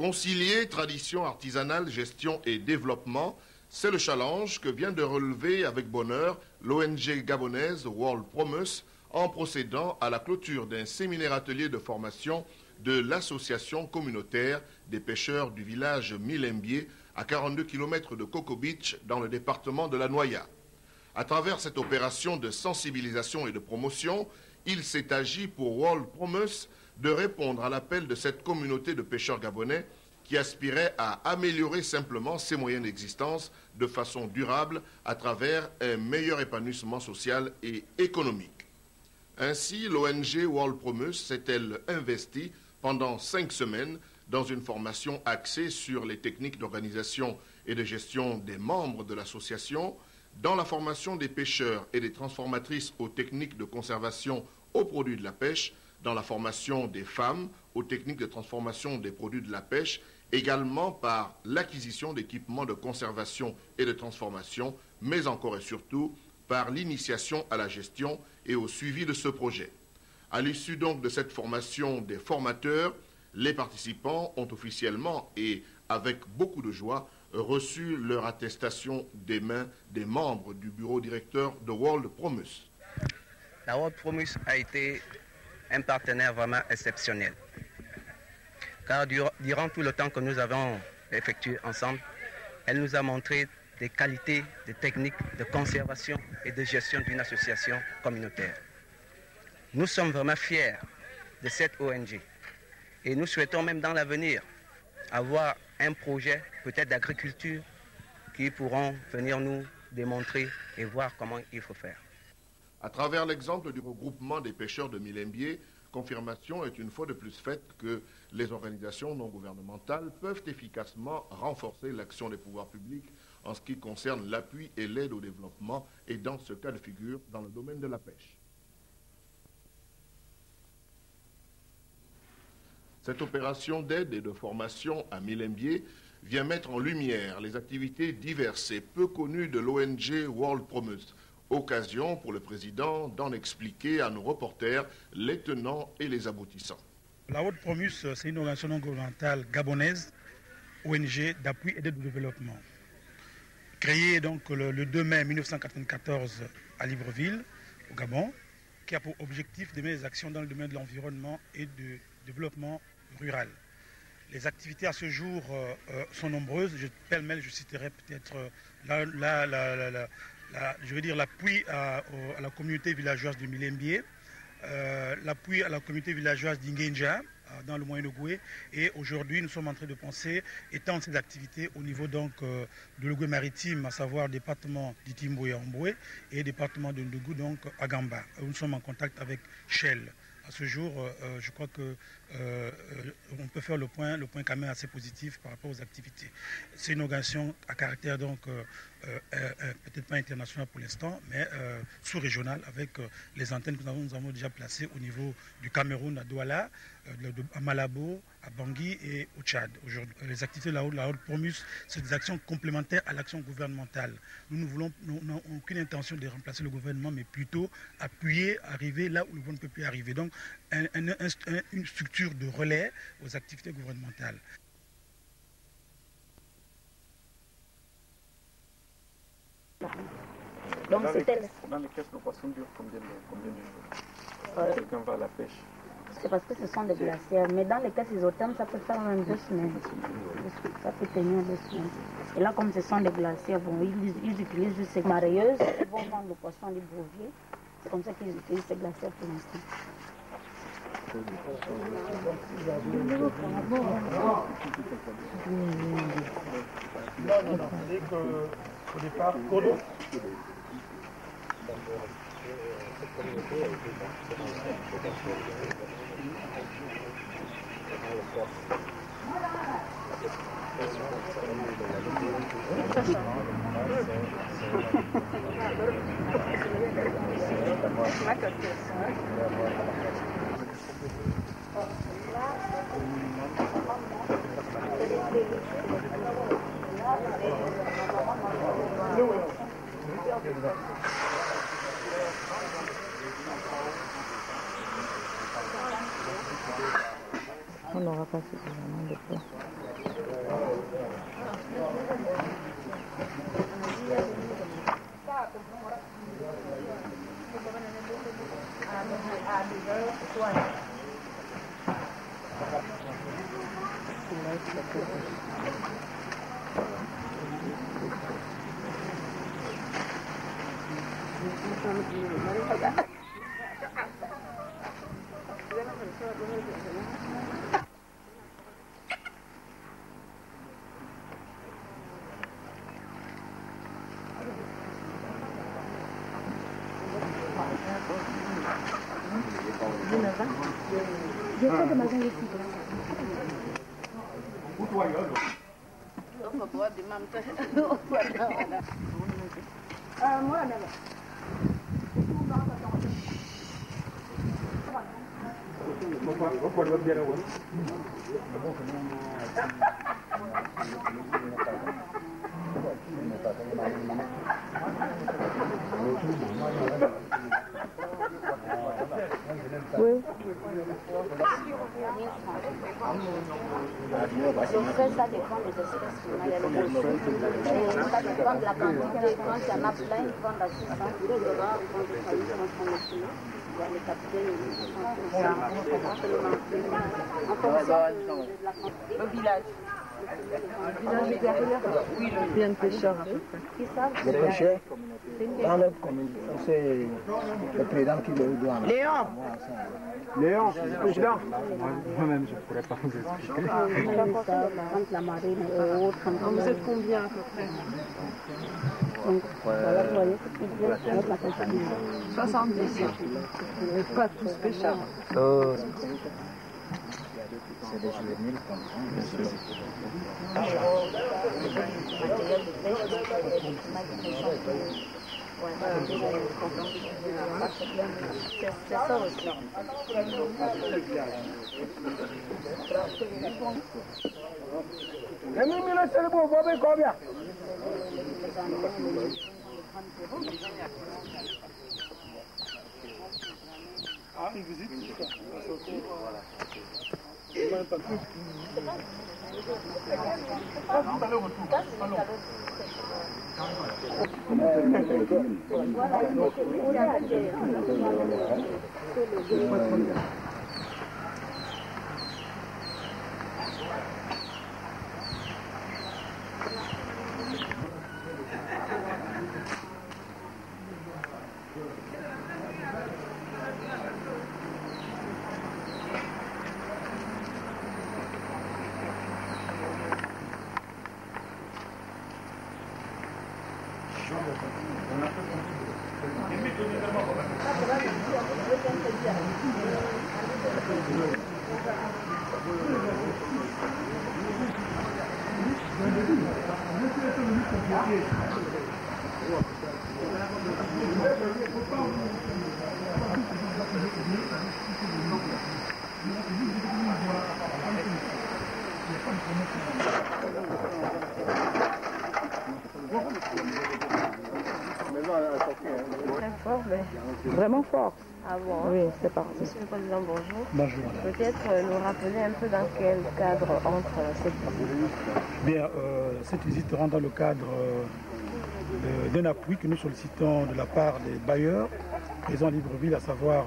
Concilier tradition artisanale, gestion et développement, c'est le challenge que vient de relever avec bonheur l'ONG gabonaise World Promise en procédant à la clôture d'un séminaire atelier de formation de l'association communautaire des pêcheurs du village Milembié à 42 km de Coco Beach dans le département de la Noya. À travers cette opération de sensibilisation et de promotion, il s'est agi pour World Promise de répondre à l'appel de cette communauté de pêcheurs gabonais qui aspirait à améliorer simplement ses moyens d'existence de façon durable à travers un meilleur épanouissement social et économique. Ainsi, l'ONG World Promise s'est-elle investie pendant 5 semaines dans une formation axée sur les techniques d'organisation et de gestion des membres de l'association, dans la formation des pêcheurs et des transformatrices aux techniques de conservation aux produits de la pêche, dans la formation des femmes aux techniques de transformation des produits de la pêche, également par l'acquisition d'équipements de conservation et de transformation, mais encore et surtout par l'initiation à la gestion et au suivi de ce projet. À l'issue donc de cette formation des formateurs, les participants ont officiellement et avec beaucoup de joie reçu leur attestation des mains des membres du bureau directeur de World Promise. La World Promise a été un partenaire vraiment exceptionnel. Car durant tout le temps que nous avons effectué ensemble, elle nous a montré des qualités, des techniques de conservation et de gestion d'une association communautaire. Nous sommes vraiment fiers de cette ONG et nous souhaitons même dans l'avenir avoir un projet peut-être d'agriculture qui pourront venir nous démontrer et voir comment il faut faire. À travers l'exemple du regroupement des pêcheurs de Milembié, confirmation est une fois de plus faite que les organisations non gouvernementales peuvent efficacement renforcer l'action des pouvoirs publics en ce qui concerne l'appui et l'aide au développement et dans ce cas de figure dans le domaine de la pêche. Cette opération d'aide et de formation à Milembié vient mettre en lumière les activités diverses et peu connues de l'ONG World Promise. Occasion pour le président d'en expliquer à nos reporters les tenants et les aboutissants. La World Promise, c'est une organisation non gouvernementale gabonaise, ONG d'appui et d'aide au développement. Créée donc le 2 mai 1994 à Libreville, au Gabon, qui a pour objectif de mener des actions dans le domaine de l'environnement et du développement rural. Les activités à ce jour sont nombreuses. Pêle-mêle, je citerai peut-être l'appui à la communauté villageoise de Milembié, l'appui à la communauté villageoise d'Ingenja, dans le Moyen-Ogooué, et aujourd'hui nous sommes en train de penser étendre ces activités au niveau donc de l'Ogooué maritime, à savoir le département d'Itimbo et Amboué et département de Ndougou, donc à Gamba. Nous sommes en contact avec Shell. À ce jour, je crois que on peut faire le point quand même assez positif par rapport aux activités. C'est une organisation à caractère donc peut-être pas international pour l'instant, mais sous-régional avec les antennes que nous avons déjà placées au niveau du Cameroun, à Douala, à Malabo, à Bangui et au Tchad. Aujourd'hui, les activités de la World Promise, c'est des actions complémentaires à l'action gouvernementale. Nous n'avons aucune intention de remplacer le gouvernement, mais plutôt appuyer, arriver là où le gouvernement ne peut plus arriver. Donc, une structure de relais aux activités gouvernementales. Donc dans les caisses, nos poissons durent combien de jours? Quelqu'un va à la pêche. C'est parce que ce sont des glacières. Mais dans les caisses isothermes, ça peut faire même 2 semaines. Ça peut tenir 2 semaines. Et là, comme ce sont des glacières, bon, ils utilisent juste ces mareyeuses. Ils vont vendre le poisson à Libreville. C'est comme ça qu'ils utilisent ces glacières pour l'instant. Au départ, Kodo. On n'aura pas suffisamment de poids. Oui. Ça dépend des espèces qu'on a. Il y a le poisson. Ça dépend de la quantité. Quand il y en a plein, ils vendent à 600 kg. Les rares vendent à 800 kg. Il y a les capitaines, en fonction de la quantité. Le village. Le village derrière. Oui, le bien pêcheur. Qui savent? Les pêcheurs, dans leur communauté, c'est le président qui le doit. Léon. Léon, président. Moi-même, je ne pourrais pas vous expliquer. La marine et autres. Vous êtes combien à peu près? Donc, voilà, vous voyez, c'est bien avec la compagnie. 70. Pas tous pêcheurs. C'est des juvéniles comme ça. Matériel de pêche, donc c'est ça aussi. Une visite. Très fort, mais vraiment fort. Ah bon? Oui, c'est parti. Monsieur le Président, bonjour. Bonjour. Peut-être nous rappeler un peu dans quel cadre entre cette visite. Bien, cette visite rentre dans le cadre d'un appui que nous sollicitons de la part des bailleurs présents à Libreville, à savoir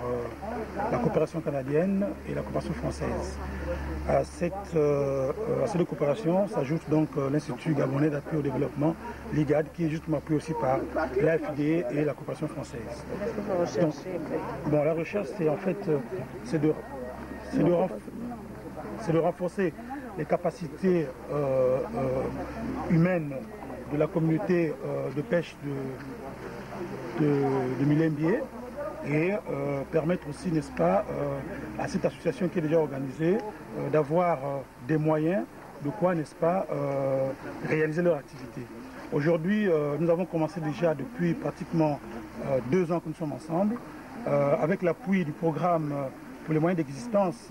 la coopération canadienne et la coopération française. À ces deux coopérations s'ajoute donc l'Institut gabonais d'appui au développement, l'IGAD, qui est justement appuyé aussi par l'AFD et la coopération française. Qu'est-ce que vous recherchez? Bon, la recherche, c'est en fait c'est de renforcer les capacités humaines de la communauté de pêche de Milembié et permettre aussi, n'est-ce pas, à cette association qui est déjà organisée d'avoir des moyens de quoi, n'est-ce pas, réaliser leur activité. Aujourd'hui, nous avons commencé déjà depuis pratiquement 2 ans que nous sommes ensemble, avec l'appui du programme pour les moyens d'existence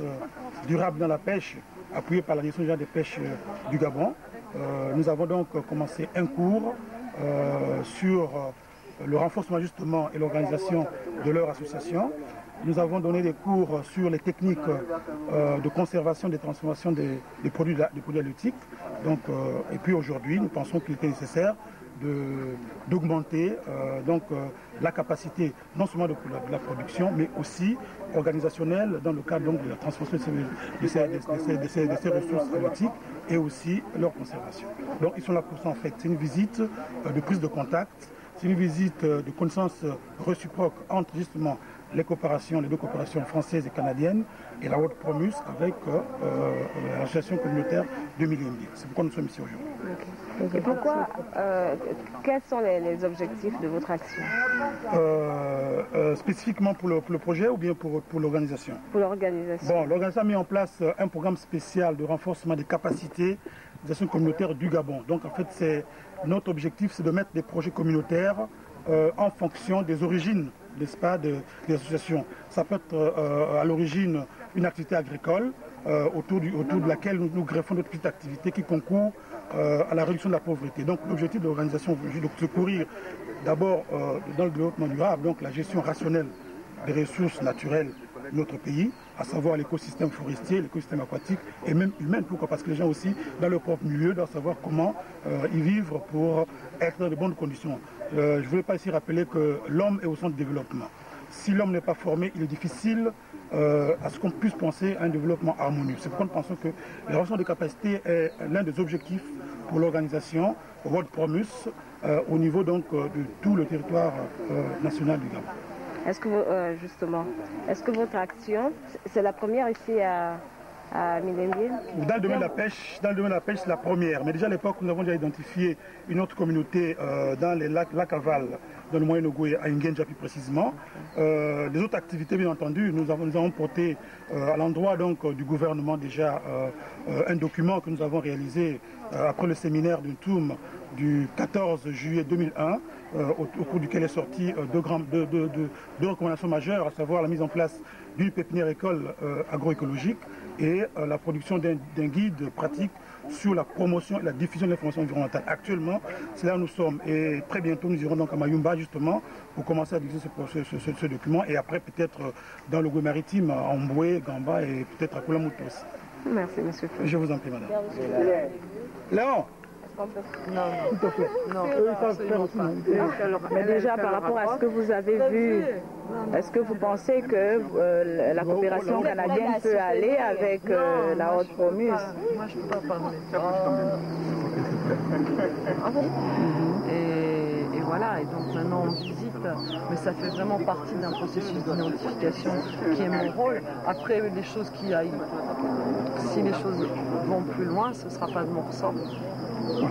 durable dans la pêche, appuyé par la Direction générale des pêches du Gabon. Nous avons donc commencé un cours sur le renforcement justement et l'organisation de leur association. Nous avons donné des cours sur les techniques de conservation, de transformation des produits halieutiques. Donc, et puis aujourd'hui, nous pensons qu'il était nécessaire d'augmenter la capacité non seulement de la production, mais aussi organisationnelle dans le cadre donc, de la transformation de ces ressources halieutiques et aussi leur conservation. Donc ils sont là pour ça en fait. C'est une visite de prise de contact, c'est une visite de connaissance réciproque entre justement les deux coopérations françaises et canadiennes et la World Promus avec l'association communautaire de Milembié. C'est pourquoi nous sommes ici aujourd'hui. Okay. Et pourquoi, quels sont les objectifs de votre action? Spécifiquement pour le projet ou bien pour l'organisation? Pour l'organisation. Bon, l'organisation a mis en place un programme spécial de renforcement des capacités des associations communautaires du Gabon. Donc en fait, notre objectif, c'est de mettre des projets communautaires en fonction des origines, n'est-ce pas, des associations. Ça peut être à l'origine une activité agricole autour de laquelle nous greffons d'autres petites activités qui concourent à la réduction de la pauvreté. Donc l'objectif de l'organisation est de secourir d'abord dans le développement durable, donc la gestion rationnelle des ressources naturelles de notre pays, à savoir l'écosystème forestier, l'écosystème aquatique et même humain. Pourquoi? Parce que les gens aussi, dans leur propre milieu, doivent savoir comment y vivre pour être dans de bonnes conditions. Je ne voulais pas ici rappeler que l'homme est au centre du développement. Si l'homme n'est pas formé, il est difficile à ce qu'on puisse penser à un développement harmonieux. C'est pourquoi nous pensons que la renforcement des capacités est l'un des objectifs pour l'organisation World Promus au niveau donc de tout le territoire national du Gabon. Est-ce que est-ce que votre action, c'est la première ici à Milembié? Dans le domaine de la pêche, c'est la première. Mais déjà à l'époque, nous avons déjà identifié une autre communauté dans les lacs aval, dans le Moyen-Ogooué, à Ngenja plus précisément. Les autres activités, bien entendu, nous avons porté à l'endroit donc du gouvernement déjà un document que nous avons réalisé après le séminaire d'Untoum du 14 juillet 2001, au cours duquel est sorti deux recommandations majeures, à savoir la mise en place d'une pépinière école agroécologique et la production d'un guide pratique sur la promotion et la diffusion de l'information environnementale. Actuellement, c'est là où nous sommes et très bientôt nous irons donc à Mayumba justement pour commencer à diffuser ce document et après peut-être dans le Goué maritime, à Mboué, Gamba et peut-être à Koulamouto aussi. Merci, monsieur. Je vous en prie, madame. Léon. Non, s'il te plaît. Non, mais déjà par rapport à ce que vous avez vu, est-ce que vous pensez que la coopération canadienne peut aller avec la World Promus? Moi, je ne peux pas parler. Et voilà, et donc maintenant on visite, mais ça fait vraiment partie d'un processus d'identification qui est mon rôle. Après, les choses qui aillent, si les choses vont plus loin, ce ne sera pas de mon ressort. Voilà.